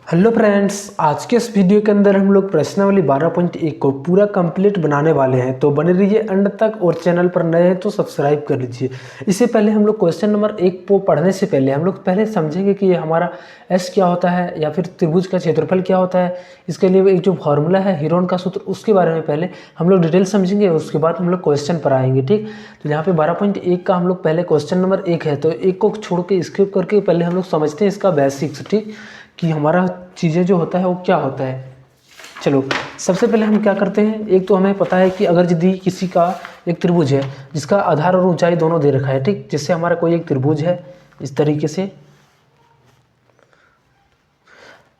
Hello friends, आज के इस वीडियो के अंदर हम लोग प्रश्नावली 12.1 को पूरा कंप्लीट बनाने वाले हैं। तो बने रहिए अंत तक और चैनल पर नए हैं तो सब्सक्राइब कर लीजिए। इससे पहले हम लोग क्वेश्चन नंबर 1 को पढ़ने से पहले हम लोग पहले समझेंगे कि ये हमारा एस क्या होता है या फिर त्रिभुज का क्षेत्रफल क्या होता है। इसके लिए एक जो फॉर्मूला है हीरोन का सूत्र, उसके बारे में पहले हम लोग डिटेल समझेंगे, उसके बाद हम लोग क्वेश्चन पर आएंगे। ठीक, तो यहाँ पे 12.1 का हम लोग पहले क्वेश्चन नंबर 1 है, तो एक को छोड़ के स्किप करके पहले हम लोग समझते हैं इसका बेसिक्स। ठीक, कि हमारा चीज़ें जो होता है वो क्या होता है। चलो, सबसे पहले हम क्या करते हैं, एक तो हमें पता है कि अगर यदि किसी का एक त्रिभुज है जिसका आधार और ऊंचाई दोनों दे रखा है, ठीक, जिससे हमारा कोई एक त्रिभुज है इस तरीके से,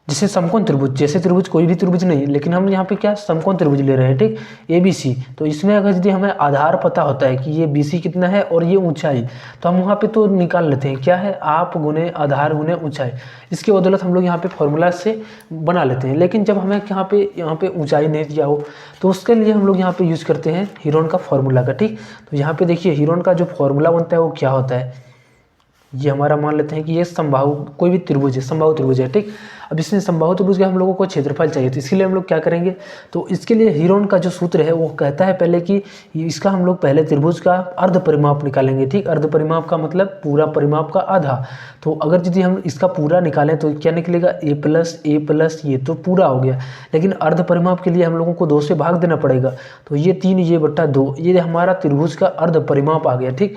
जिसे समकोण त्रिभुज, जैसे त्रिभुज कोई भी त्रिभुज नहीं, लेकिन हम यहाँ पे क्या समकोण त्रिभुज ले रहे हैं, ठीक, ए बी सी। तो इसमें अगर यदि हमें आधार पता होता है कि ये बी सी कितना है और ये ऊंचाई, तो हम वहाँ पे तो निकाल लेते हैं, क्या है, आप गुने आधार गुने ऊंचाई। इसके बदौलत हम लोग यहाँ पे फॉर्मूला से बना लेते हैं। लेकिन जब हमें यहाँ पे ऊंचाई नहीं दिया हो तो उसके लिए हम लोग यहाँ पे यूज करते हैं हीरोन का फॉर्मूला का। ठीक, तो यहाँ पे देखिए हीरोन का जो फॉर्मूला बनता है वो क्या होता है, ये हमारा मान लेते हैं कि ये समबाहु कोई भी त्रिभुज है, समबाहु त्रिभुज है। ठीक, अब इसमें समबाहु त्रिभुज के हम लोगों को क्षेत्रफल चाहिए, तो इसके लिए हम लोग क्या करेंगे, तो इसके लिए हीरोन का जो सूत्र है वो कहता है पहले कि इसका हम लोग पहले त्रिभुज का अर्ध परिमाप निकालेंगे। ठीक, अर्ध परिमाप का मतलब पूरा परिमाप का आधा। तो अगर यदि हम इसका पूरा निकालें तो क्या निकलेगा, ए प्लस ये तो पूरा हो गया। लेकिन अर्ध परिमाप के लिए हम लोगों को 2 से भाग देना पड़ेगा, तो ये 3 ये बट्टा 2, ये हमारा त्रिभुज का अर्ध परिमाप आ गया। ठीक,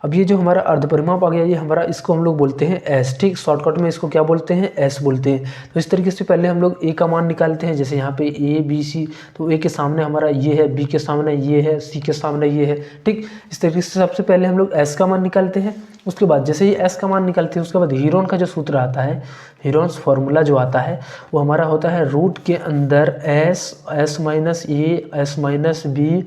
अब ये जो हमारा अर्ध परिमाप आ गया, ये हमारा, इसको हम लोग बोलते हैं एस। ठीक, शॉर्टकट में इसको क्या बोलते हैं, एस बोलते हैं। तो इस तरीके से पहले हम लोग ए का मान निकालते हैं, जैसे यहाँ पे ए बी सी, तो ए के सामने हमारा ये है, बी के सामने ये है, सी के सामने ये है। ठीक, इस तरीके से सबसे पहले हम लोग एस का मान निकालते हैं। उसके बाद जैसे ही एस का मान निकालते हैं उसके बाद हीरोन का जो सूत्र आता है, हीरोन्स फॉर्मूला जो आता है वो हमारा होता है रूट के अंदर S minus a, s minus B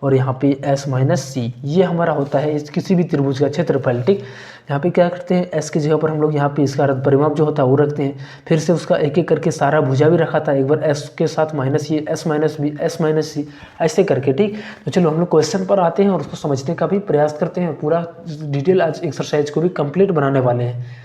और यहाँ पे s माइनस सी, ये हमारा होता है इस किसी भी त्रिभुज का क्षेत्रफल। ठीक, यहाँ पे क्या करते हैं, s की जगह पर हम लोग यहाँ पे इसका अर्ध परिमाप जो होता है वो रखते हैं। फिर से उसका एक एक करके सारा भुजा भी रखा था, एक बार s के साथ minus a, s minus b, s minus c, ऐसे करके। ठीक, तो चलो हम लोग क्वेश्चन पर आते हैं और उसको समझने का भी प्रयास करते हैं। पूरा डिटेल आज एक्सरसाइज को भी कंप्लीट बनाने वाले हैं।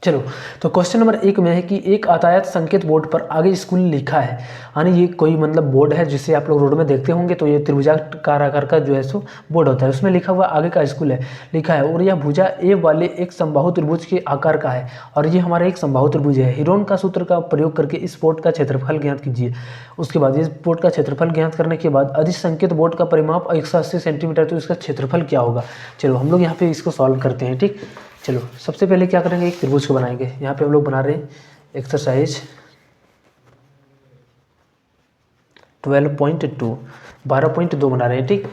चलो, तो क्वेश्चन नंबर 1 में है कि एक आयताकार संकेत बोर्ड पर आगे स्कूल लिखा है, यानी ये कोई मतलब बोर्ड है जिसे आप लोग रोड में देखते होंगे, तो ये त्रिभुजाकार आकार का जो है सो बोर्ड होता है, उसमें लिखा हुआ आगे का स्कूल है लिखा है, और यह भुजा ए वाले एक समबाहु त्रिभुज के आकार का है, और ये हमारा एक समबाहु त्रिभुज है। हीरोन का सूत्र का प्रयोग करके इस बोर्ड का क्षेत्रफल ज्ञात कीजिए। उसके बाद इस बोर्ड का क्षेत्रफल ज्ञात करने के बाद अधिक संकेत बोर्ड का परिमाप 180 सेंटीमीटर, तो इसका क्षेत्रफल क्या होगा। चलो हम लोग यहाँ पे इसको सॉल्व करते हैं। ठीक, चलो सबसे पहले क्या करेंगे, एक त्रिभुज को बनाएंगे। यहाँ पे हम लोग बना रहे हैं एक्सरसाइज 12.2, 12.2 बना रहे हैं। ठीक,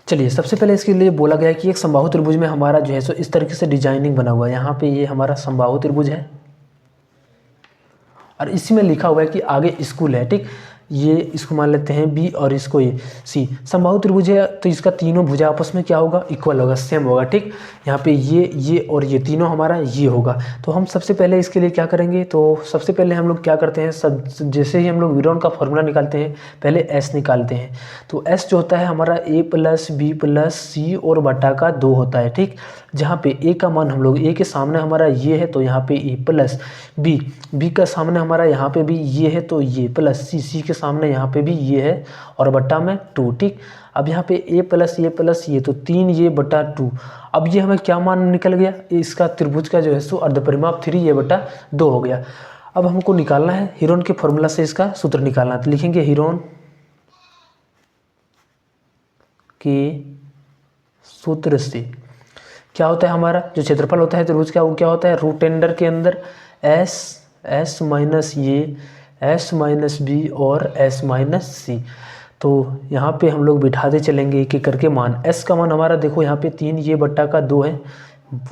चलिए सबसे पहले इसके लिए बोला गया है कि एक समबाहु त्रिभुज में हमारा जो है सो इस तरीके से डिजाइनिंग बना हुआ है। यहाँ पे ये हमारा समबाहु त्रिभुज है और इसी में लिखा हुआ है कि आगे स्कूल है। ठीक, ये इसको मान लेते हैं बी और इसको ये सी। समबाहु त्रिभुज है तो इसका तीनों भुजा आपस में क्या होगा, इक्वल होगा, सेम होगा। ठीक, यहाँ पे ये और ये तीनों हमारा ये होगा। तो हम सबसे पहले इसके लिए क्या करेंगे, तो सबसे पहले हम लोग क्या करते हैं, सब जैसे ही हम लोग हीरोन का फॉर्मूला निकालते हैं पहले एस निकालते हैं। तो एस जो होता है हमारा ए प्लस बी प्लस सी और बटा का 2 होता है। ठीक, जहाँ पे ए का मान हम लोग, ए के सामने हमारा ये है तो यहाँ पे ए प्लस बी का सामने हमारा यहाँ पे भी ये है तो ये प्लस सी के सामने यहाँ पे भी ये है और बट्टा में 2। ठीक, अब यहाँ पे ए प्लस ये तो 3 ये बटा 2। अब ये हमें क्या मान निकल गया, इसका त्रिभुज का जो है सो अर्ध परिमाप 3 ये बटा 2 हो गया। अब हमको निकालना है हीरोन के फॉर्मूला से इसका सूत्र निकालना, तो लिखेंगे हीरोन के सूत्र से क्या होता है, हमारा जो क्षेत्रफल होता है त्रिभुज का वो क्या होता है, रूट अंडर के अंदर S minus a, s minus B और एस माइनस सी। तो यहाँ पे हम लोग बिठाते चलेंगे एक एक करके मान। एस का मान हमारा देखो यहाँ पे 3 ये बट्टा का 2 है,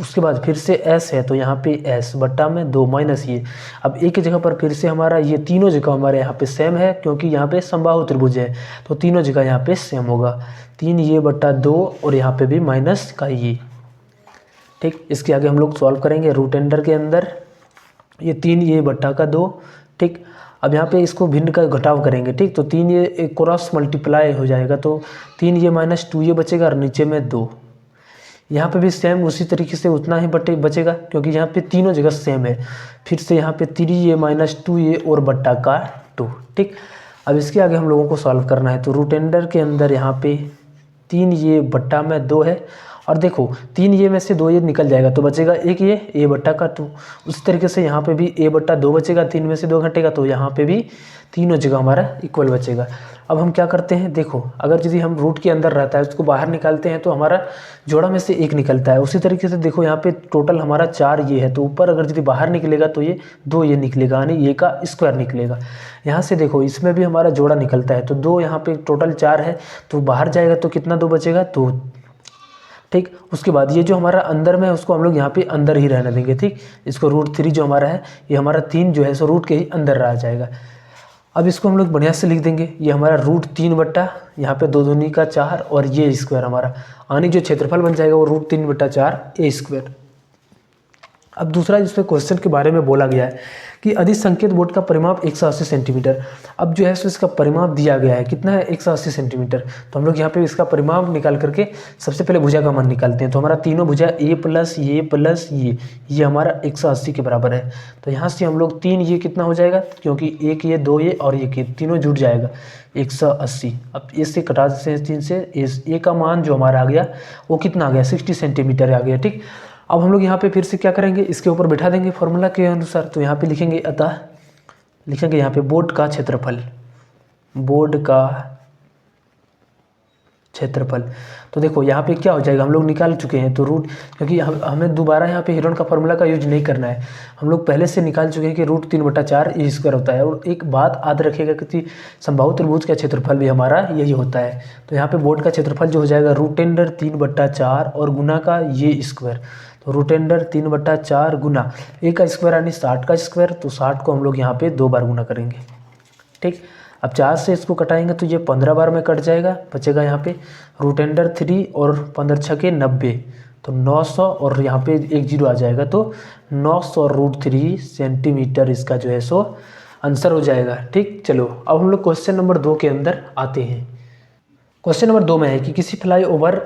उसके बाद फिर से एस है तो यहाँ पे एस बट्टा में 2 माइनस ये। अब एक ही जगह पर फिर से हमारा ये तीनों जगह हमारे यहाँ पे सेम है, क्योंकि यहाँ पे समबाहु त्रिभुज है तो तीनों जगह यहाँ पे सेम होगा। 3 ये बट्टा 2 और यहाँ पे भी माइनस का ये। ठीक, इसके आगे हम लोग सॉल्व करेंगे रूट अंडर के अंदर ये 3 ये बट्टा का 2। ठीक, अब यहाँ पे इसको भिन्न का घटाव करेंगे। ठीक, तो 3 ये क्रॉस मल्टीप्लाई हो जाएगा तो 3 ये माइनस 2 ये बचेगा और नीचे में 2। यहाँ पे भी सेम उसी तरीके से उतना ही बचेगा, क्योंकि यहाँ पे तीनों जगह सेम है। फिर से यहाँ पे 3a माइनस 2a और बट्टा का 2। ठीक, अब इसके आगे हम लोगों को सॉल्व करना है। तो रूट अंडर के अंदर यहाँ पे 3a बट्टा में 2 है, और देखो 3a में से 2a निकल जाएगा तो बचेगा एक a बट्टा का 2। उसी तरीके से यहाँ पे भी a बट्टा 2 बचेगा, 3 में से 2 घटेगा तो यहाँ पे भी तीनों जगह हमारा इक्वल बचेगा। अब हम क्या करते हैं, देखो अगर यदि हम रूट के अंदर रहता है उसको बाहर निकालते हैं तो हमारा जोड़ा में से 1 निकलता है। उसी तरीके से देखो यहाँ पे टोटल हमारा 4 ये है, तो ऊपर अगर यदि बाहर निकलेगा तो ये 2 ये निकलेगा, यानी ये का स्क्वायर निकलेगा। यहाँ से देखो इसमें भी हमारा जोड़ा निकलता है, तो 2 यहाँ पे टोटल 4 है, तो बाहर जाएगा तो कितना 2 बचेगा 2। ठीक, उसके बाद ये जो हमारा अंदर में है उसको हम लोग यहाँ पे अंदर ही रहने देंगे। ठीक, इसको रूट 3 जो हमारा है, ये हमारा 3 जो है सो रूट के ही अंदर रह जाएगा। अब इसको हम लोग बढ़िया से लिख देंगे, ये हमारा रूट 3 बट्टा यहाँ पे 2 दूनी का 4 और ये स्क्वायर हमारा, यानी जो क्षेत्रफल बन जाएगा वो रूट 3 बट्टा 4 ए स्क्वायर। अब दूसरा जिसमें क्वेश्चन के बारे में बोला गया है कि अधि संकेत बोर्ड का परिमाप 180 सेंटीमीटर। अब जो है सो इसका परिमाप दिया गया है, कितना है 180 सेंटीमीटर। तो हम लोग यहाँ पे इसका परिमाप निकाल करके सबसे पहले भुजा का मान निकालते हैं। तो हमारा तीनों भुजा a प्लस ये हमारा 180 के बराबर है। तो यहाँ से हम लोग 3 ये कितना हो जाएगा, क्योंकि एक ये 2 ये और ये तीनों जुड़ जाएगा 180। अब इससे कटा देते हैं 3 से, ए का मान जो हमारा आ गया वो कितना आ गया 60 सेंटीमीटर आ गया। ठीक, अब हम लोग यहाँ पे फिर से क्या करेंगे, इसके ऊपर बैठा देंगे फॉर्मूला के अनुसार। तो यहाँ पे लिखेंगे, अतः लिखेंगे यहाँ पे बोर्ड का क्षेत्रफल। तो देखो यहाँ पे क्या हो जाएगा, हम लोग निकाल चुके हैं तो रूट, क्योंकि हमें दोबारा यहाँ पे हिरोन का फॉर्मूला का यूज नहीं करना है, हम लोग पहले से निकाल चुके हैं कि रूट 3 बट्टा 4 ए स्क्वायर होता है। और एक बात याद रखिएगा कि संभावित त्रिभुज का क्षेत्रफल भी हमारा यही होता है। तो यहाँ पे बोर्ड का क्षेत्रफल जो हो जाएगा रूट अंडर 3 बट्टा 4 और गुना का ये स्क्वायर। तो रूट अंडर 3 बट्टा 4 गुना ए का स्क्वायर यानी 60 का स्क्वायर, तो 60 को हम लोग यहाँ पे 2 बार गुना करेंगे। ठीक, अब 4 से इसको कटाएंगे तो ये 15 बार में कट जाएगा, बचेगा यहाँ पे रूट अंडर 3 और 15 छके 90, तो 900 और यहाँ पे 1 जीरो आ जाएगा, तो 900 रूट 3 सेंटीमीटर इसका जो है सो आंसर हो जाएगा। ठीक, चलो अब हम लोग क्वेश्चन नंबर 2 के अंदर आते हैं। क्वेश्चन नंबर 2 में है कि किसी फ्लाईओवर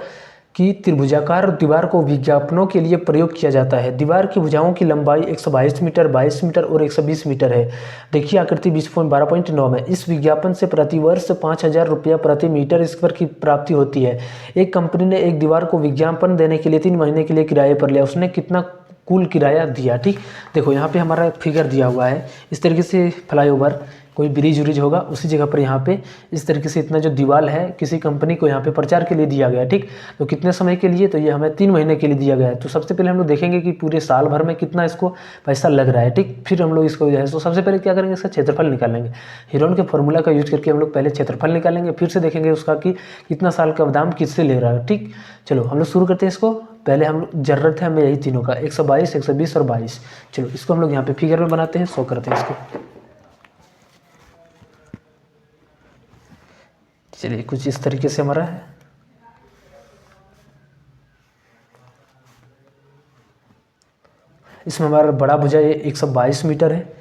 की त्रिभुजाकार दीवार को विज्ञापनों के लिए प्रयोग किया जाता है। दीवार की भुजाओं की लंबाई 122 मीटर, 22 मीटर और 120 मीटर है। देखिए आकृति 12.9 में। इस विज्ञापन से प्रतिवर्ष 5,000 रुपया प्रति मीटर स्क्वायर की प्राप्ति होती है। एक कंपनी ने एक दीवार को विज्ञापन देने के लिए 3 महीने के लिए किराए पर लिया, उसने कितना कुल किराया दिया। ठीक, देखो यहाँ पे हमारा फिगर दिया हुआ है, इस तरीके से फ्लाईओवर कोई ब्रिज व्रिज होगा उसी जगह पर यहाँ पे इस तरीके से इतना जो दीवार है किसी कंपनी को यहाँ पे प्रचार के लिए दिया गया है। ठीक, तो कितने समय के लिए, तो ये हमें 3 महीने के लिए दिया गया है। तो सबसे पहले हम लोग देखेंगे कि पूरे साल भर में कितना इसको पैसा लग रहा है। ठीक, फिर हम लोग इसको जो है तो सबसे पहले क्या करेंगे, इसका क्षेत्रफल निकालेंगे। हिरोन के फॉर्मूला का यूज करके हम लोग पहले क्षेत्रफल निकालेंगे, फिर से देखेंगे उसका कि कितना साल का दाम किससे ले रहा है। ठीक, चलो हम लोग शुरू करते हैं इसको। पहले हम जरूरत है हमें यही तीनों का 122, 120 और 22। चलो इसको हम लोग यहाँ पे फिगर में बनाते हैं, शो करते हैं इसको। चलिए कुछ इस तरीके से हमारा है। इसमें हमारा बड़ा भुजा ये 122 मीटर है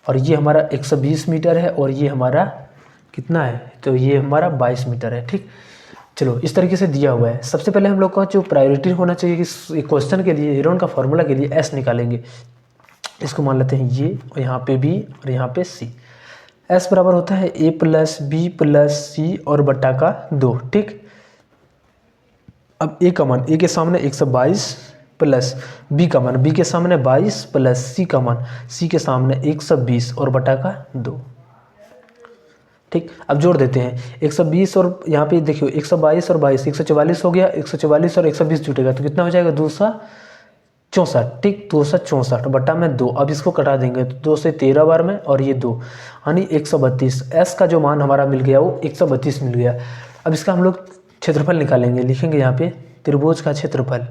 और ये हमारा 120 मीटर है और ये हमारा कितना है, तो ये हमारा 22 मीटर है। ठीक, चलो इस तरीके से दिया हुआ है। सबसे पहले हम लोग का जो प्रायोरिटी होना चाहिए कि क्वेश्चन के लिए हिरोन का फॉर्मूला के लिए एस निकालेंगे। इसको मान लेते हैं ये, और यहाँ पे बी और यहाँ पे सी। एस बराबर होता है ए प्लस बी प्लस सी और बट्टा का 2। ठीक, अब ए का मान, ए के सामने 122 प्लस बी का मान, बी के सामने 22 प्लस सी का मान, सी के सामने 120 और बटा का 2। ठीक, अब जोड़ देते हैं 120 और यहाँ पे देखियो 122 और 22 144 हो गया, 144 और 120 जुटेगा तो कितना हो जाएगा 264। ठीक, 264 बटा में 2। अब इसको कटा देंगे तो 2 से 13 बार में और ये 2 यानी 132। एस का जो मान हमारा मिल गया वो 132 मिल गया। अब इसका हम लोग क्षेत्रफल निकालेंगे, लिखेंगे यहाँ पे त्रिभुज का क्षेत्रफल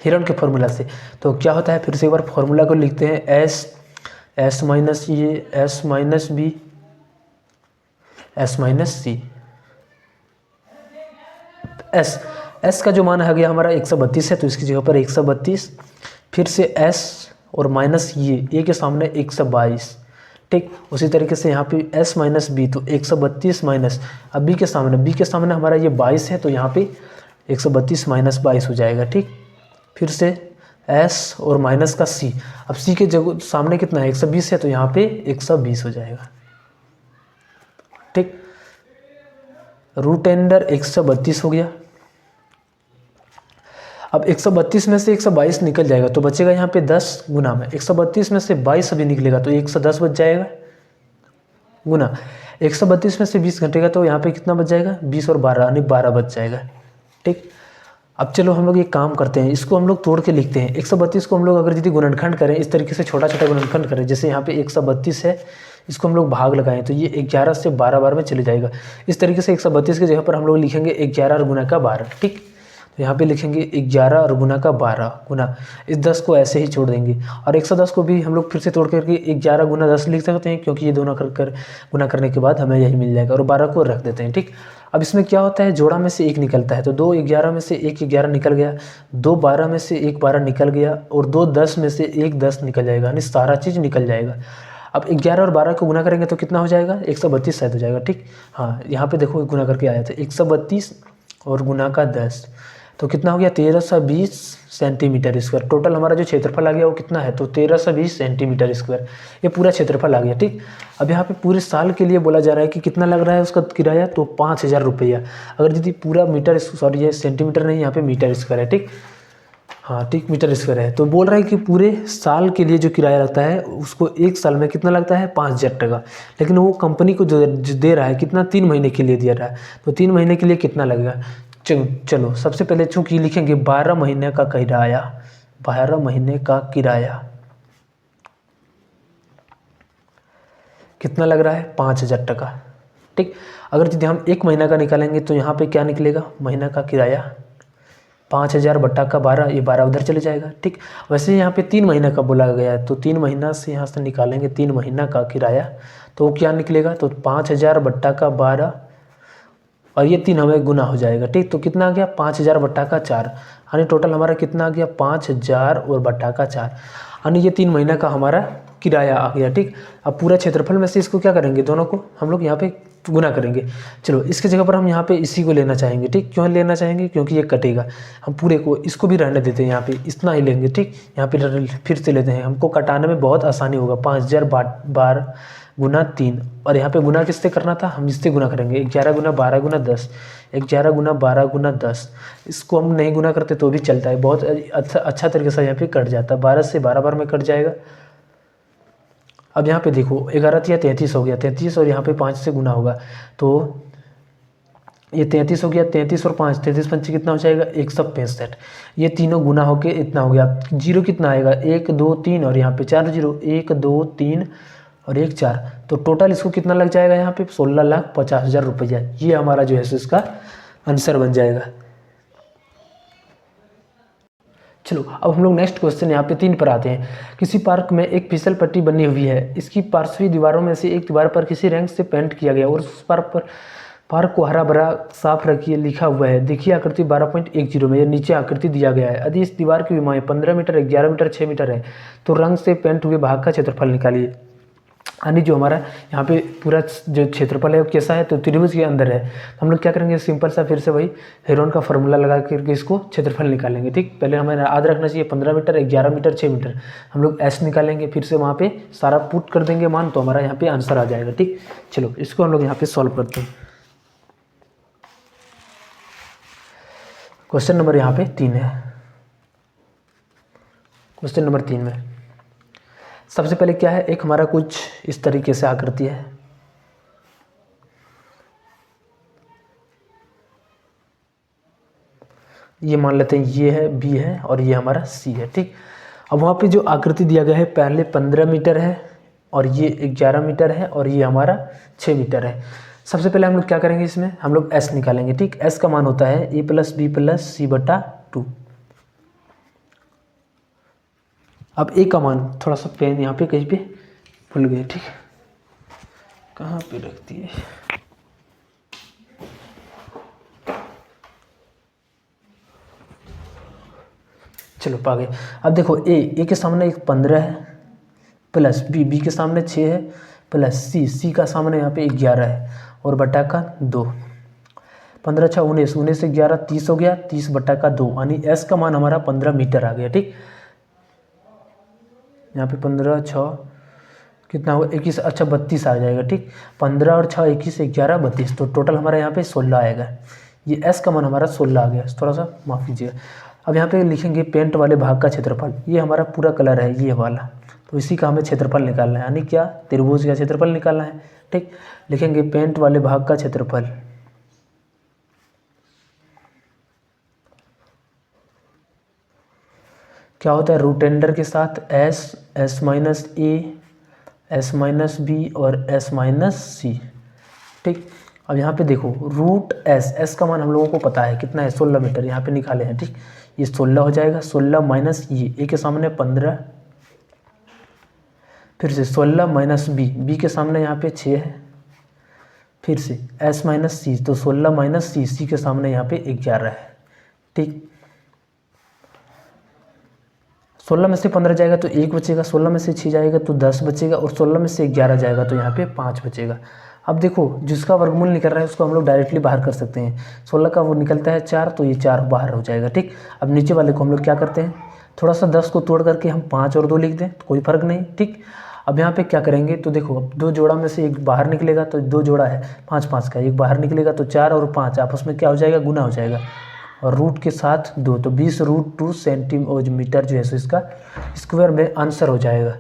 हिरोन के फॉर्मूला से। तो क्या होता है, फिर से एक बार फॉर्मूला को लिखते हैं, s minus a s minus b s minus c. S का जो मान आ गया हमारा 132 है तो इसकी जगह पर 132, फिर से एस और माइनस ये ए के सामने 122। ठीक। उसी तरीके से यहाँ पे s माइनस बी, तो 132 माइनस, अब b के सामने हमारा ये 22 है, तो यहाँ पे 132 माइनस 22 हो जाएगा। ठीक। फिर से s और माइनस का c, अब c के जगह सामने कितना है 120 है, तो यहाँ पे 120 हो जाएगा। ठीक। रूट अंडर 132 हो गया। अब 132 में से 122 निकल जाएगा, तो बचेगा यहाँ पे 10 गुना में 132 में से 22 अभी निकलेगा, तो 110 बच जाएगा, गुना 132 में से 20 घटेगा, तो यहाँ पे कितना बच जाएगा 20 और 12 यानी 12 बच जाएगा। ठीक। अब चलो हम लोग एक काम करते हैं, इसको हम लोग तोड़ के लिखते हैं। 132 को हम लोग अगर यदि गुणनखंड करें, इस तरीके से छोटा छोटा गुणनखंड करें, जैसे यहाँ पे 132 है, इसको हम लोग भाग लगाएं, तो ये 11 से 12 बार में चले जाएगा। इस तरीके से 132 की जगह पर हम लोग लिखेंगे 11 और गुना का 12। ठीक। तो यहाँ पे लिखेंगे 11 और गुना का 12 गुना, इस 10 को ऐसे ही छोड़ देंगे, और 110 को भी हम लोग फिर से तोड़ करके 11 गुना 10 लिख सकते हैं, क्योंकि ये दोनों गुना करने के बाद हमें यही मिल जाएगा, और 12 को रख देते हैं। ठीक। अब इसमें क्या होता है, जोड़ा में से एक निकलता है, तो 2 11 में से 1 11 निकल गया, 2 12 में से 1 12 निकल गया, और 2 10 में से 1 10 निकल जाएगा, यानी सारा चीज़ निकल जाएगा। अब 11 और 12 को गुना करेंगे तो कितना हो जाएगा 132 शायद हो जाएगा। ठीक। हाँ, यहाँ पे देखो गुना करके आया था 132 और गुना का 10, तो कितना हो गया 1320 सेंटीमीटर स्क्वायर। टोटल हमारा जो क्षेत्रफल आ गया वो कितना है, तो 1320 सेंटीमीटर स्क्वायर, ये पूरा क्षेत्रफल आ गया। ठीक। अब यहाँ पे पूरे साल के लिए बोला जा रहा है कि कितना लग रहा है उसका किराया, तो 5000 रुपया। अगर यदि पूरा मीटर, सॉरी ये सेंटीमीटर नहीं, यहाँ पे मीटर स्क्वायर है। ठीक। हाँ ठीक, मीटर स्क्वायर है, तो बोल रहा है कि पूरे साल के लिए जो किराया लगता है उसको एक साल में कितना लगता है 5000 टका, लेकिन वो कंपनी को जो दे रहा है कितना 3 महीने के लिए दिया रहा है, तो 3 महीने के लिए कितना लगेगा। चलो सबसे पहले चूँकि लिखेंगे 12 महीने का किराया, 12 महीने का किराया कितना लग रहा है 5000 टका। ठीक। अगर यदि हम 1 महीना का निकालेंगे तो यहाँ पे क्या निकलेगा, महीना का किराया 5000 बट्टा का 12, ये 12 उधर चले जाएगा। ठीक। वैसे यहाँ पे 3 महीना का बोला गया है, तो 3 महीना से यहाँ से निकालेंगे 3 महीना का किराया, तो क्या निकलेगा, तो 5000 बट्टा का 12, और ये 3 हमें गुना हो जाएगा। ठीक। तो कितना आ गया 5000 बट्टा का 4, यानी टोटल हमारा कितना आ गया 5000 और बट्टा का 4, यानी ये 3 महीना का हमारा किराया आ गया। ठीक। अब पूरा क्षेत्रफल में से इसको क्या करेंगे, दोनों को हम लोग यहाँ पे गुना करेंगे। चलो इसके जगह पर हम यहाँ पे इसी को लेना चाहेंगे। ठीक। क्यों लेना चाहेंगे, क्योंकि ये कटेगा, हम पूरे को इसको भी रहने देते हैं, यहाँ पे इतना ही लेंगे। ठीक। यहाँ पे फिर से लेते हैं, हमको कटाने में बहुत आसानी होगा। 5000 12 गुना 3, और यहाँ पे गुना किससे करना था, हम इससे गुना करेंगे 11 गुना 12 गुना 10, 11 गुना 12 गुना 10। इसको हम नहीं गुना करते तो भी चलता है, बहुत अच्छा तरीके से यहाँ पे कट जाता है, 12 से 12 बार में कट जाएगा। अब यहाँ पे देखो 11 या 33 हो गया, 33 और यहाँ पे 5 से गुना होगा, तो ये 33 हो गया, 33 और 5, 33 पंचे कितना हो जाएगा 165। ये तीनों गुना होके इतना हो गया। जीरो कितना आएगा 1 2 3, और यहाँ पे 4 जीरो, 1 2 3 और 1 4, तो टोटल इसको कितना लग जाएगा यहाँ पे 16,50,000 रुपया। ये हमारा जो है इसका आंसर बन जाएगा। चलो अब हम लोग नेक्स्ट क्वेश्चन यहाँ पे 3 पर आते हैं। किसी पार्क में एक फिसल पट्टी बनी हुई है, इसकी पार्श्वी दीवारों में से एक दीवार पर किसी रंग से पेंट किया गया और उस पार्क को हरा भरा साफ रखिए लिखा हुआ है। देखिए आकृति 12.10 में, यह नीचे आकृति दिया गया है। यदि इस दीवार की विमाएँ 15 मीटर 11 मीटर 6 मीटर है, तो रंग से पेंट हुए भाग का क्षेत्रफल निकालिए। यानी जो हमारा यहाँ पे पूरा जो क्षेत्रफल है वो कैसा है, तो त्रिभुज के अंदर है, तो हम लोग क्या करेंगे सिंपल सा फिर से वही हेरोन का फॉर्मूला लगा करके इसको क्षेत्रफल निकालेंगे। ठीक। पहले हमें याद रखना चाहिए 15 मीटर 11 मीटर 6 मीटर, हम लोग एस निकालेंगे, फिर से वहाँ पे सारा पुट कर देंगे मान, तो हमारा यहाँ पे आंसर आ जाएगा। ठीक। चलो इसको हम लोग यहाँ पे सॉल्व करते हैं। क्वेश्चन नंबर यहाँ पे 3 है। क्वेश्चन नंबर 3 में सबसे पहले क्या है, एक हमारा कुछ इस तरीके से आकृति है, ये मान लेते हैं ये है बी है और ये हमारा सी है। ठीक। अब वहाँ पे जो आकृति दिया गया है पहले 15 मीटर है और ये 11 मीटर है और ये हमारा 6 मीटर है। सबसे पहले हम लोग क्या करेंगे, इसमें हम लोग एस निकालेंगे। ठीक। एस का मान होता है a + b + c बटा 2। अब ए का मान, थोड़ा सा पेन यहाँ पे कहीं पे भूल गए। ठीक। कहाँ पे रख दिए, चलो पा गए। अब देखो ए के सामने एक 15 है प्लस बी के सामने 6 है प्लस सी का सामने यहाँ पे 11 है और बटा का 2। 15 6 19, 19 से 11 30 हो गया, 30 बटा का 2, यानी एस का मान हमारा 15 मीटर आ गया। ठीक, यहाँ पे 15 6 कितना होगा 21, अच्छा 32 आ जाएगा। ठीक, 15 और 6 21 11 32, तो टोटल हमारा यहाँ पे 16 आएगा। ये एस का मान हमारा 16 आ गया। थोड़ा सा माफ़ कीजिएगा। अब यहाँ पे लिखेंगे पेंट वाले भाग का क्षेत्रफल। ये हमारा पूरा कलर है ये वाला, तो इसी का हमें क्षेत्रफल निकालना है, यानी क्या त्रिभुज का क्षेत्रफल निकालना है। ठीक, लिखेंगे पेंट वाले भाग का क्षेत्रफल। क्या होता है, रूट अंडर के साथ S minus a, s minus B और एस माइनस सी। ठीक, अब यहाँ पे देखो रूट एस का मान हम लोगों को पता है कितना है 16 मीटर, यहाँ पे निकाले हैं। ठीक, ये 16 हो जाएगा, 16 माइनस ये ए के सामने 15, फिर से 16 माइनस बी के सामने यहाँ पे 6 है, फिर से एस माइनस सी, तो 16 माइनस सी के सामने यहाँ पे 11 है। ठीक, 16 में से 15 जाएगा तो 1 बचेगा, 16 में से 6 जाएगा तो 10 बचेगा, और 16 में से 11 जाएगा तो यहाँ पे 5 बचेगा। अब देखो जिसका वर्गमूल निकल रहा है उसको हम लोग डायरेक्टली बाहर कर सकते हैं। 16 का वो निकलता है 4, तो ये 4 बाहर हो जाएगा। ठीक, अब नीचे वाले को हम लोग क्या करते हैं, थोड़ा सा 10 को तोड़ करके हम 5 और 2 लिख दें तो कोई फ़र्क नहीं। ठीक, अब यहाँ पे क्या करेंगे, तो देखो अब 2 जोड़ा में से एक बाहर निकलेगा, तो 2 जोड़ा है 5 5 का, एक बाहर निकलेगा तो 4 और 5 आपस में क्या हो जाएगा, गुना हो जाएगा, और रूट के साथ 2, तो 20√2 सेंटीमीटर जो है सो इसका स्क्वायर में आंसर हो जाएगा।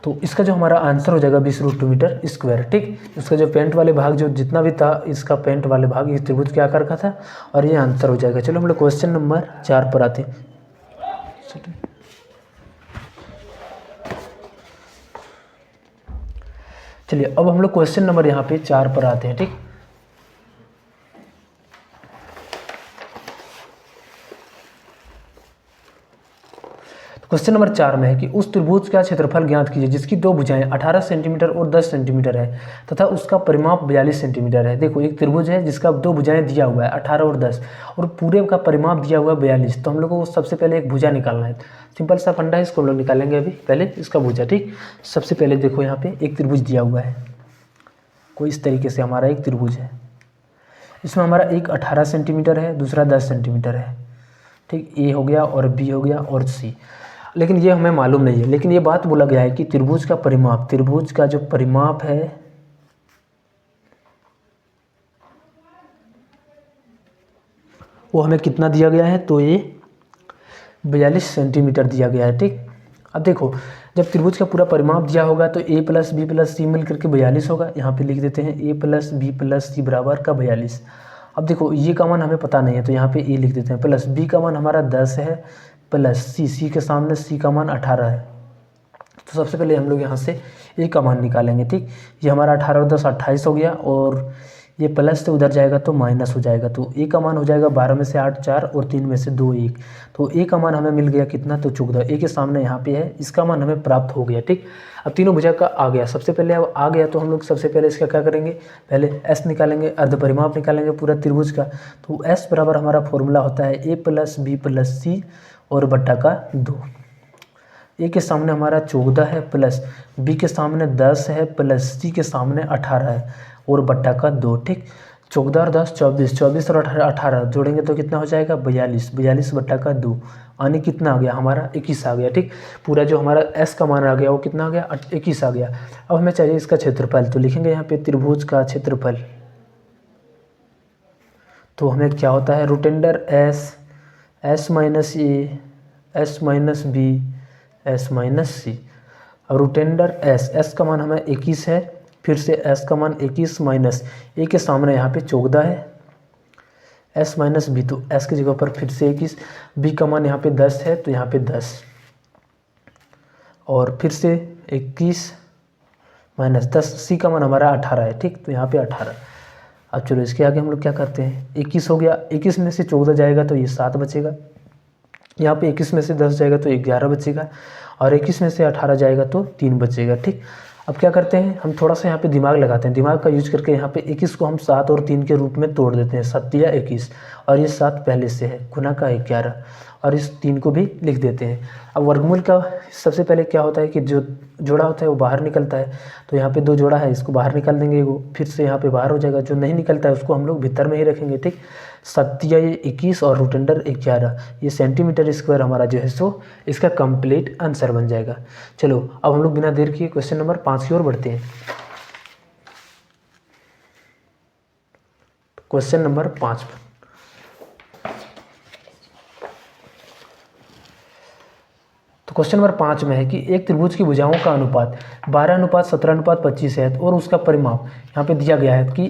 तो इसका जो हमारा आंसर हो जाएगा 20√2 मीटर स्क्वायर। ठीक, इसका जो पेंट वाले भाग जो जितना भी था इसका पेंट वाले भाग इस त्रिभुज के आकार का था, और ये आंसर हो जाएगा। चलो हम लोग क्वेश्चन नंबर 4 पर आते हैं। चलिए अब हम लोग क्वेश्चन नंबर यहाँ पे 4 पर आते हैं। ठीक, क्वेश्चन नंबर 4 में है कि उस त्रिभुज का क्षेत्रफल ज्ञात कीजिए जिसकी 2 भुजाएं 18 सेंटीमीटर और 10 सेंटीमीटर है तथा उसका परिमाप 42 सेंटीमीटर है। देखो एक त्रिभुज है जिसका 2 भुजाएं दिया हुआ है 18 और 10, और पूरे का परिमाप दिया हुआ है 42। तो हम लोग को सबसे पहले एक भुजा निकालना है। सिंपल सा फंडा है, इसको हम लोग निकालेंगे अभी। पहले इसका भुजा। ठीक, सबसे पहले देखो यहाँ पे एक त्रिभुज दिया हुआ है, कोई इस तरीके से हमारा एक त्रिभुज है। इसमें हमारा एक 18 सेंटीमीटर है, दूसरा 10 सेंटीमीटर है। ठीक, ए हो गया और बी हो गया और सी, लेकिन ये हमें मालूम नहीं है। लेकिन ये बात बोला गया है कि त्रिभुज का परिमाप, त्रिभुज का जो परिमाप है वो हमें कितना दिया गया है, तो ये 42 सेंटीमीटर दिया गया है। ठीक, अब देखो जब त्रिभुज का पूरा परिमाप दिया होगा तो a प्लस बी प्लस सी मिल करके 42 होगा। यहाँ पे लिख देते हैं a प्लस बी प्लस सी बराबर का 42। अब देखो ये का मान हमें पता नहीं है, तो यहाँ पे a लिख देते हैं, प्लस b का मान हमारा 10 है, प्लस सी के सामने c का मान 18 है। तो सबसे पहले हम लोग यहाँ से a का मान निकालेंगे। ठीक, ये हमारा 18 और 10 28 हो गया, और ये प्लस से उधर जाएगा तो माइनस हो जाएगा। तो a का मान हो जाएगा 12 में से 8 4 और 3 में से 2 1। तो a का मान हमें मिल गया कितना, तो 14। a के सामने यहाँ पे है, इसका मान हमें प्राप्त हो गया। ठीक, अब तीनों भुजा का आ गया। सबसे पहले अब आ गया तो हम लोग सबसे पहले इसका क्या करेंगे, पहले s निकालेंगे, अर्ध परिमाप निकालेंगे पूरा त्रिभुज का। तो s बराबर हमारा फॉर्मूला होता है a प्लस बी प्लस सी और बट्टा का 2। a के सामने हमारा 14 है, प्लस b के सामने 10 है, प्लस c के सामने 18 है और बट्टा का 2। ठीक, 14 और 10 24, 24 और 18 जोड़ेंगे तो कितना हो जाएगा 42, 42 बट्टा का 2, यानी कितना आ गया हमारा 21 आ गया। ठीक, पूरा जो हमारा s का मान आ गया वो कितना आ गया 21 आ गया। अब हमें चाहिए इसका क्षेत्रफल, तो लिखेंगे यहाँ पे त्रिभुज का क्षेत्रफल। तो हमें क्या होता है, root under s minus a, s minus b, s minus c. अब रूट अंडर एस का मान हमें 21 है, फिर से s का मान 21 माइनस a के सामने यहाँ पे 14 है, s माइनस बी, तो s की जगह पर फिर से 21, b का मान यहाँ पे 10 है तो यहाँ पे 10, और फिर से 21 माइनस 10, c का मान हमारा 18 है। ठीक, तो यहाँ पे 18। अब चलो इसके आगे हम लोग क्या करते हैं, 21 हो गया, 21 में से 14 जाएगा तो ये 7 बचेगा, यहाँ पे 21 में से 10 जाएगा तो 11 बचेगा, और 21 में से 18 जाएगा तो 3 बचेगा। ठीक, अब क्या करते हैं, हम थोड़ा सा यहाँ पे दिमाग लगाते हैं, दिमाग का यूज करके यहाँ पे 21 को हम 7 और 3 के रूप में तोड़ देते हैं, 7 या 21, और ये 7 पहले से है, गुना का 11, और इस 3 को भी लिख देते हैं। अब वर्गमूल का सबसे पहले क्या होता है कि जो जोड़ा होता है वो बाहर निकलता है, तो यहाँ पे 2 जोड़ा है, इसको बाहर निकाल देंगे, वो फिर से यहाँ पे बाहर हो जाएगा, जो नहीं निकलता है उसको हम लोग भीतर में ही रखेंगे, ठीक। 7 या 21 और रूट अंडर 11, ये सेंटीमीटर स्क्वायर हमारा जो है सो इसका कंप्लीट आंसर बन जाएगा। चलो अब हम लोग बिना देर किए क्वेश्चन नंबर 5 की ओर बढ़ते हैं। क्वेश्चन नंबर 5 तो क्वेश्चन नंबर 5 में है कि एक त्रिभुज की भुजाओं का अनुपात 12:17:25 है और उसका परिमाप यहाँ पे दिया गया है कि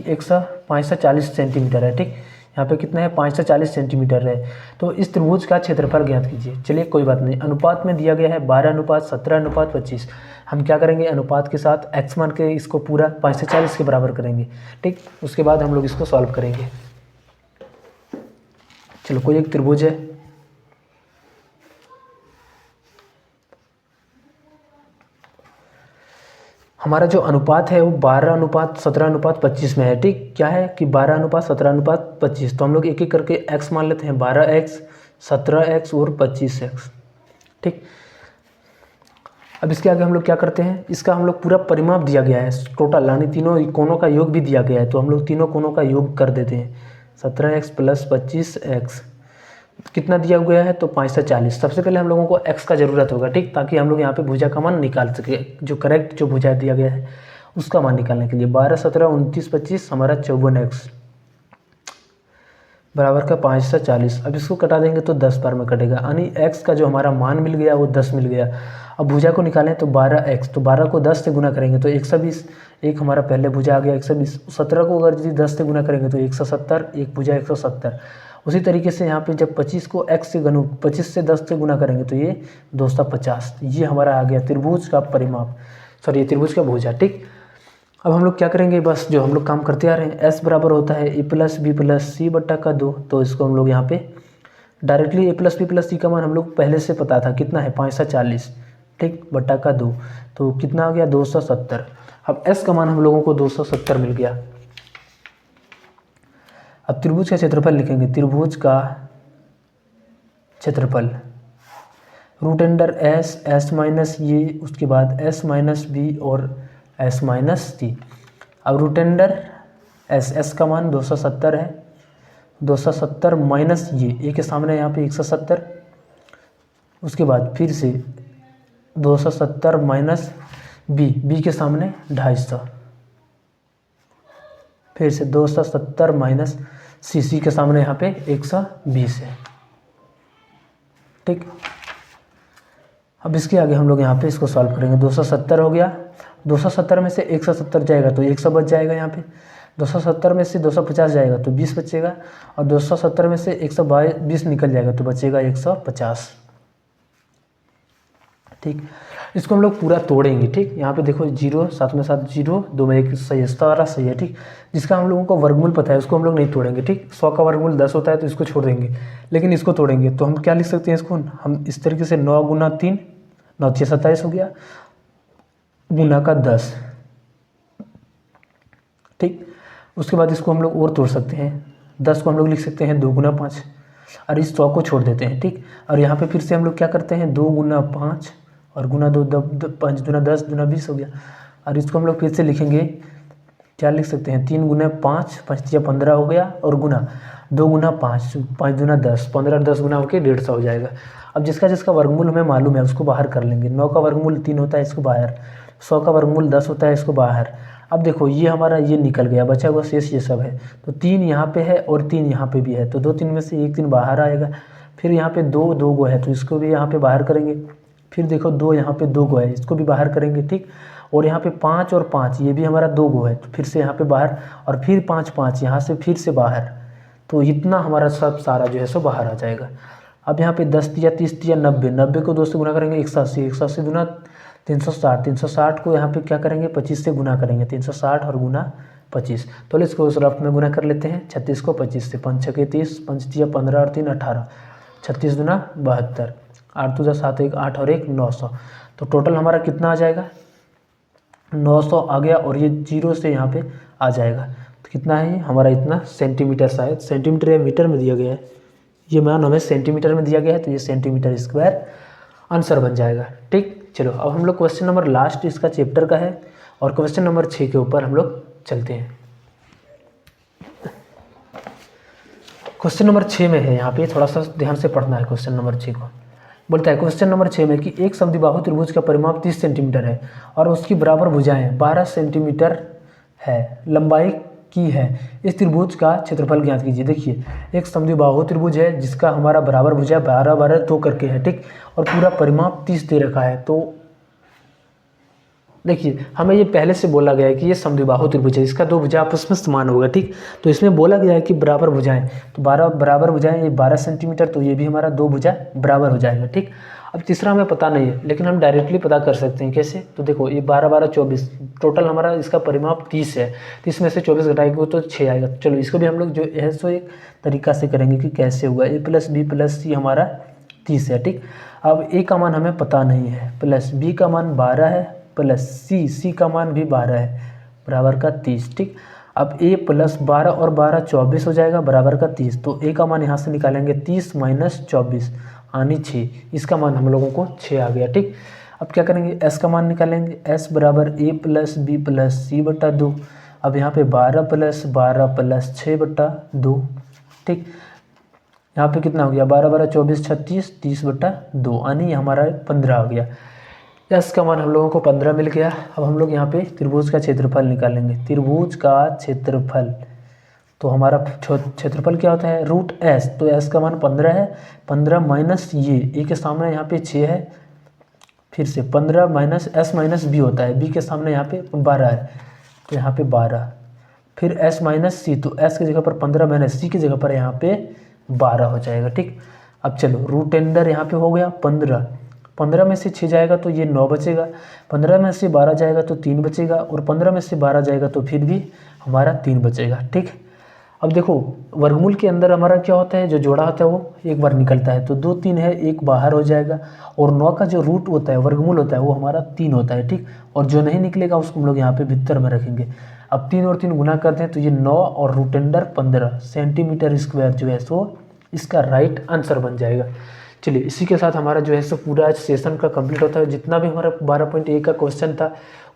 540 सेंटीमीटर है, ठीक। यहाँ पे कितना है, 540 सेंटीमीटर है। तो इस त्रिभुज का क्षेत्रफल ज्ञात कीजिए। चलिए कोई बात नहीं, अनुपात में दिया गया है 12:17:25। हम क्या करेंगे, अनुपात के साथ x मान के इसको पूरा 540 के बराबर करेंगे, ठीक। उसके बाद हम लोग इसको सॉल्व करेंगे। चलो कोई एक त्रिभुज है, हमारा जो अनुपात है वो 12:17:25 में है, ठीक। क्या है कि 12:17:25, तो हम लोग एक एक करके x मान लेते हैं, 12x, 17x और 25x, ठीक। अब इसके आगे हम लोग क्या करते हैं, इसका हम लोग पूरा परिमाप दिया गया है, टोटल यानी तीनों कोणों का योग भी दिया गया है, तो हम लोग तीनों कोणों का योग कर देते हैं। 17x + 25x कितना दिया गया है, तो 540। सबसे पहले हम लोगों को x का ज़रूरत होगा, ठीक, ताकि हम लोग यहाँ पे भुजा का मान निकाल सके, जो करेक्ट जो भुजा दिया गया है उसका मान निकालने के लिए। 12, 17, 29, 25 हमारा 54x बराबर का 540। अब इसको कटा देंगे तो 10 बार में कटेगा, यानी x का जो हमारा मान मिल गया वो 10 मिल गया। अब भुजा को निकालें तो 12x, तो 12 को 10 से गुना करेंगे तो 120, एक हमारा पहले भुजा आ गया 120। 17 को अगर यदि 10 से गुना करेंगे तो 170, एक भुजा 170। उसी तरीके से यहाँ पे जब 25 को x से 25 से 10 से गुना करेंगे तो ये 250। ये हमारा आ गया त्रिभुज का परिमाप, सॉरी ये त्रिभुज का भुजा, ठीक। अब हम लोग क्या करेंगे, बस जो हम लोग काम करते आ रहे हैं, s बराबर होता है a + b + c बट्टा का 2, तो इसको हम लोग यहाँ पे डायरेक्टली a + b + c का मान हम लोग पहले से पता था कितना है, 540, ठीक, बट्टा का 2, तो कितना आ गया 270। अब s का मान हम लोगों को 270 मिल गया। अब त्रिभुज का क्षेत्रफल लिखेंगे, त्रिभुज का क्षेत्रफल रूट अंडर s माइनस ये, उसके बाद s - b और s - c। अब रूट अंडर s का मान 270 है, 270 माइनस ये के सामने यहाँ पे 170, उसके बाद फिर से 270 माइनस b के सामने 250, फिर से 270 माइनस सी के सामने यहाँ पे 120 है, ठीक। अब इसके आगे हम लोग यहाँ पे इसको सॉल्व करेंगे। 270 हो गया, 270 में से 170 जाएगा तो 100 बच जाएगा, यहाँ पे 270 में से 250 जाएगा तो 20 बचेगा, और 270 में से 120 निकल जाएगा तो बचेगा 150, ठीक। इसको हम लोग पूरा तोड़ेंगे, ठीक। यहाँ पे देखो 0 7 में 7 0, 2 में 1 सही है, सारा सही है, ठीक। जिसका हम लोगों को वर्गमूल पता है उसको हम लोग नहीं तोड़ेंगे, ठीक। 100 का वर्गमूल 10 होता है तो इसको छोड़ देंगे, लेकिन इसको तोड़ेंगे। तो हम क्या लिख सकते हैं इसको, हम इस तरीके से 9 × 3 9 × 6 27 हो गया, गुना का 10, ठीक। उसके बाद इसको हम लोग और तोड़ सकते हैं, 10 को हम लोग लिख सकते हैं 2 × 5, और इस 100 को छोड़ देते हैं, ठीक। और यहाँ पे फिर से हम लोग क्या करते हैं, 2 × 5 और गुना 2 5 दूना 10 दूना 20 हो गया। और इसको हम लोग फिर से लिखेंगे, क्या लिख सकते हैं, 3 × 5 5 × 15 हो गया, और गुना 2 × 5 5 दूना 10 15 10 गुना होकर 150 हो जाएगा। अब जिसका जिसका वर्गमूल हमें मालूम है उसको बाहर कर लेंगे। 9 का वर्गमूल 3 होता है, इसको बाहर। 100 का वर्गमूल 10 होता है, इसको बाहर। अब देखो ये हमारा ये निकल गया, बचा हुआ शेष ये सब है, तो 3 यहाँ पे है और 3 यहाँ पे भी है, तो 2 3 में से 1 3 बाहर आएगा। फिर यहाँ पे 2 2 गो है तो इसको भी यहाँ पे बाहर करेंगे। फिर देखो 2 यहाँ पे 2 गो है, इसको भी बाहर करेंगे, ठीक। और यहाँ पे 5 और 5 ये भी हमारा 2 गो है, तो फिर से यहाँ पे बाहर, और फिर 5 5 यहाँ से फिर से बाहर, तो इतना हमारा सब सारा जो है सो बाहर आ जाएगा। अब यहाँ पे 10 × 30 × 90, 90 को 2 से गुना करेंगे 180, 180 दूना 360, 360 को यहाँ पे क्या करेंगे 25 से गुना करेंगे, 360 और गुना 25। तो इसको उस रफ में गुना कर लेते हैं, 36 को 25 से, 5 × 6 = 30, 5 × 15 और 3 18, 36 दूना 72, 8 × 7 1 8 और 1 900। तो टोटल हमारा कितना आ जाएगा, 900 आ गया और ये 0 से यहाँ पे आ जाएगा। तो कितना है ये हमारा इतना सेंटीमीटर, शायद सेंटीमीटर या मीटर में दिया गया है, ये मान हमें सेंटीमीटर में दिया गया है, तो ये सेंटीमीटर स्क्वायर आंसर बन जाएगा। ठीक, चलो अब हम लोग क्वेश्चन नंबर लास्ट इसका चैप्टर का है और क्वेश्चन नंबर 6 के ऊपर हम लोग चलते हैं। क्वेश्चन नंबर 6 में है, यहाँ पे थोड़ा सा ध्यान से पढ़ना है क्वेश्चन नंबर 6 को। बोलता है क्वेश्चन नंबर 6 में कि एक समद्विबाहु त्रिभुज का परिमाप 30 सेंटीमीटर है और उसकी बराबर भुजाएं 12 सेंटीमीटर है, लंबाई की है, इस त्रिभुज का क्षेत्रफल ज्ञात कीजिए। देखिए एक समद्विबाहु त्रिभुज है जिसका हमारा बराबर भुजा 12 12 2 करके है, ठीक, और पूरा परिमाप 30 दे रखा है। तो देखिए हमें ये पहले से बोला गया है कि ये समद्विबाहु त्रिभुज है, इसका दो भुजा आपस में समान होगा, ठीक। तो इसमें बोला गया है कि बराबर भुजाएं, तो 12 बराबर भुजाएं, ये 12 सेंटीमीटर, तो ये भी हमारा दो भुजा बराबर हो जाएगा, ठीक। अब तीसरा हमें पता नहीं है, लेकिन हम डायरेक्टली पता कर सकते हैं। कैसे? तो देखो ये 12 12 24, टोटल हमारा इसका परिमाप 30 है, 30 में से 24 घटाएंगे तो 6 आएगा। चलो इसको भी हम लोग जो है सो एक तरीका से करेंगे कि कैसे होगा। a + b + c हमारा 30 है, ठीक। अब a का मान हमें पता नहीं है, प्लस b का मान 12 है, प्लस c का मान भी 12 है, बराबर का 30, ठीक। अब a + 12 और 12 24 हो जाएगा, बराबर का 30। तो a का मान यहाँ से निकालेंगे 30 - 24 यानी 6, इसका मान हम लोगों को 6 आ गया, ठीक। अब क्या करेंगे, s का मान निकालेंगे, s बराबर a + b + c / 2। अब यहाँ पे 12 + 12 + 6 / 2, ठीक। यहाँ पे कितना हो गया, 12 12 24 36 30/2 यानी हमारा 15 हो गया। यस का मान हम लोगों को 15 मिल गया। अब हम लोग यहाँ पे त्रिभुज का क्षेत्रफल निकालेंगे। त्रिभुज का क्षेत्रफल, तो हमारा क्षेत्रफल क्या होता है, √s। तो s का मान 15 है, 15 माइनस ये a के सामने यहाँ पे 6 है, फिर से 15 माइनस s - b होता है, b के सामने यहाँ पे 12 है, तो यहाँ पे 12, फिर s - c, तो s की जगह पर 15 माइनस c की जगह पर यहाँ पे 12 हो जाएगा, ठीक। अब चलो रूट अंडर यहाँ पे हो गया 15, 15 में से 6 जाएगा तो ये 9 बचेगा, 15 में से 12 जाएगा तो 3 बचेगा, और 15 में से 12 जाएगा तो फिर भी हमारा 3 बचेगा, ठीक। अब देखो वर्गमूल के अंदर हमारा क्या होता है, जो जोड़ा होता है वो एक बार निकलता है, तो 2 3 है, एक बाहर हो जाएगा, और 9 का जो रूट होता है, वर्गमूल होता है, वो हमारा 3 होता है, ठीक। और जो नहीं निकलेगा उसको हम लोग यहाँ पे भीतर में रखेंगे। अब 3 और 3 गुना करते हैं तो ये 9 और √15 सेंटीमीटर स्क्वायर जो है सो इसका राइट आंसर बन जाएगा। चलिए इसी के साथ हमारा जो है सो पूरा सेशन का कंप्लीट होता है। जितना भी हमारा 12.1 का क्वेश्चन था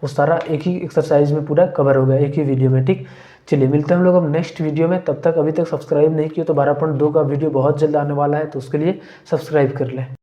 वो सारा एक ही एक्सरसाइज में पूरा कवर हो गया, एक ही वीडियो में, ठीक। चलिए मिलते हैं हम लोग अब नेक्स्ट वीडियो में। तब तक अभी तक सब्सक्राइब नहीं किया तो 12.2 का वीडियो बहुत जल्द आने वाला है, तो उसके लिए सब्सक्राइब कर लें।